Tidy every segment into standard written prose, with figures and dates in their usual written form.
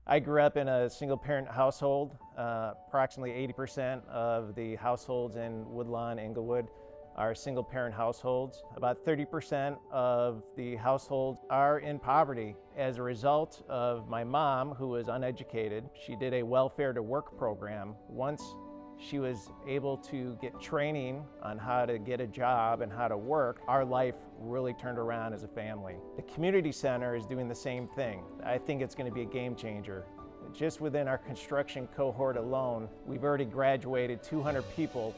I grew up in a single-parent household. Approximately 80% of the households in Woodlawn, Englewood are single-parent households. About 30% of the households are in poverty as a result of my mom, who was uneducated. She did a welfare to work program. Once she was able to get training on how to get a job and how to work, our life really turned around as a family. The community center is doing the same thing. I think it's going to be a game changer. Just within our construction cohort alone, we've already graduated 200 people,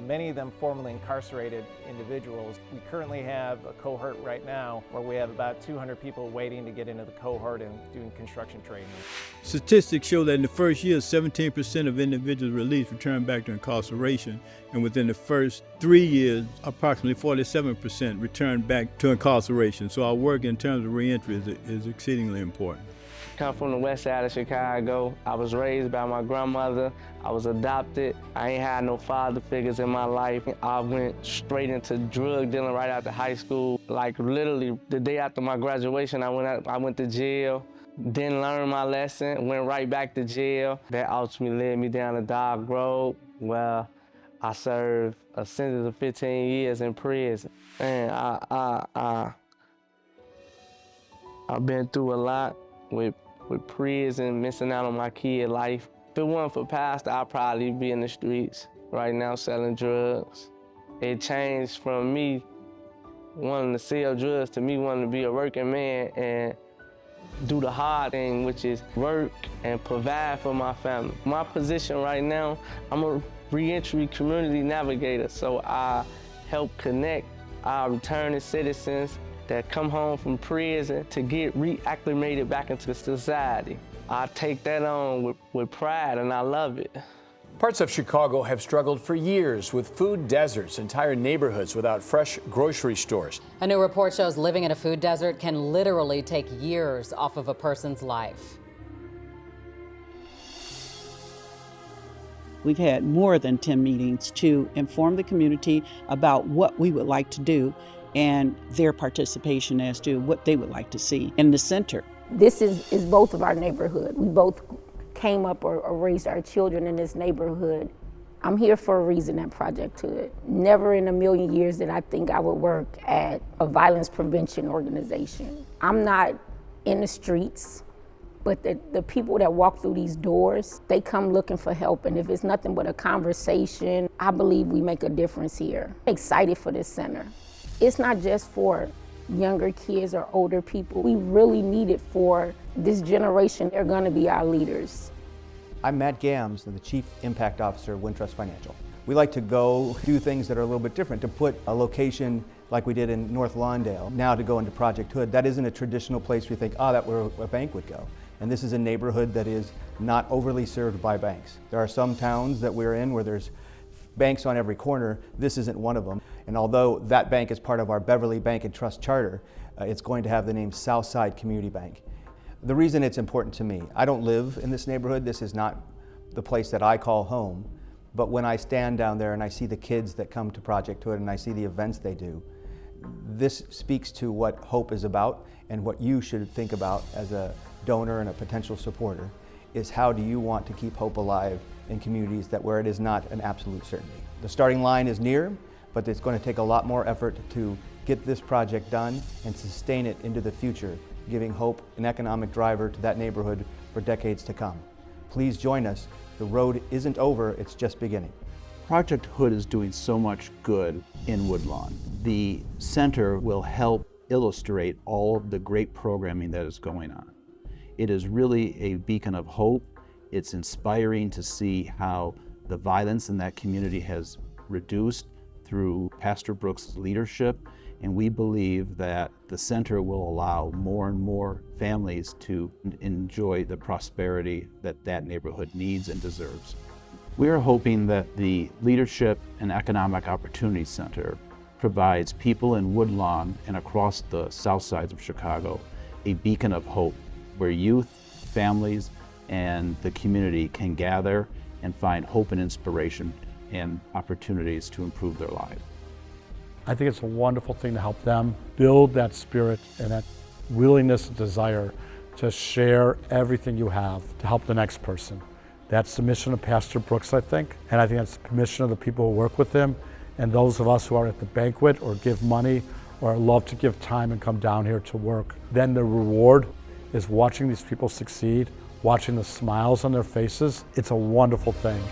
many of them formerly incarcerated individuals. We currently have a cohort right now where we have about 200 people waiting to get into the cohort and doing construction training. Statistics show that in the first year, 17% of individuals released return back to incarceration, and within the first 3 years, approximately 47% return back to incarceration. So our work in terms of reentry is exceedingly important. Come from the west side of Chicago. I was raised by my grandmother. I was adopted. I ain't had no father figures in my life. I went straight into drug dealing right after high school. Like literally the day after my graduation, I went to jail. Didn't learn my lesson, went right back to jail. That ultimately led me down a dark road where I served a sentence of 15 years in prison. And I've been through a lot with prison, missing out on my kid life. If it wasn't for Pastor, I'd probably be in the streets right now selling drugs. It changed from me wanting to sell drugs to me wanting to be a working man and do the hard thing, which is work and provide for my family. My position right now, I'm a reentry community navigator, so I help connect our returning citizens that come home from prison to get reacclimated back into society. I take that on with pride, and I love it. Parts of Chicago have struggled for years with food deserts, entire neighborhoods without fresh grocery stores. A new report shows living in a food desert can literally take years off of a person's life. We've had more than 10 meetings to inform the community about what we would like to do and their participation as to what they would like to see in the center. This is both of our neighborhood. We both came up or raised our children in this neighborhood. I'm here for a reason at Project H.O.O.D. Never in a million years did I think I would work at a violence prevention organization. I'm not in the streets, but the people that walk through these doors, they come looking for help. And if it's nothing but a conversation, I believe we make a difference here. I'm excited for this center. It's not just for younger kids or older people. We really need it for this generation. They're gonna be our leaders. I'm Matt Gams, I'm the Chief Impact Officer of Wintrust Financial. We like to go do things that are a little bit different, to put a location like we did in North Lawndale, now to go into Project H.O.O.D. That isn't a traditional place we think, oh, that's where a bank would go. And this is a neighborhood that is not overly served by banks. There are some towns that we're in where there's banks on every corner. This isn't one of them. And although that bank is part of our Beverly Bank and Trust Charter, it's going to have the name Southside Community Bank. The reason it's important to me, I don't live in this neighborhood. This is not the place that I call home. But when I stand down there and I see the kids that come to Project H.O.O.D. and I see the events they do, this speaks to what HOPE is about, and what you should think about as a donor and a potential supporter is how do you want to keep hope alive in communities where it is not an absolute certainty. The starting line is near, but it's going to take a lot more effort to get this project done and sustain it into the future, giving hope an economic driver to that neighborhood for decades to come. Please join us. The road isn't over, it's just beginning. Project H.O.O.D. is doing so much good in Woodlawn. The center will help illustrate all of the great programming that is going on. It is really a beacon of hope. It's inspiring to see how the violence in that community has reduced through Pastor Brooks' leadership, and we believe that the center will allow more and more families to enjoy the prosperity that that neighborhood needs and deserves. We are hoping that the Leadership and Economic Opportunity Center provides people in Woodlawn and across the south sides of Chicago a beacon of hope where youth, families, and the community can gather and find hope and inspiration and opportunities to improve their lives. I think it's a wonderful thing to help them build that spirit and that willingness and desire to share everything you have to help the next person. That's the mission of Pastor Brooks, I think, and I think that's the mission of the people who work with him, and those of us who are at the banquet or give money or love to give time and come down here to work. Then the reward is watching these people succeed, watching the smiles on their faces. It's a wonderful thing.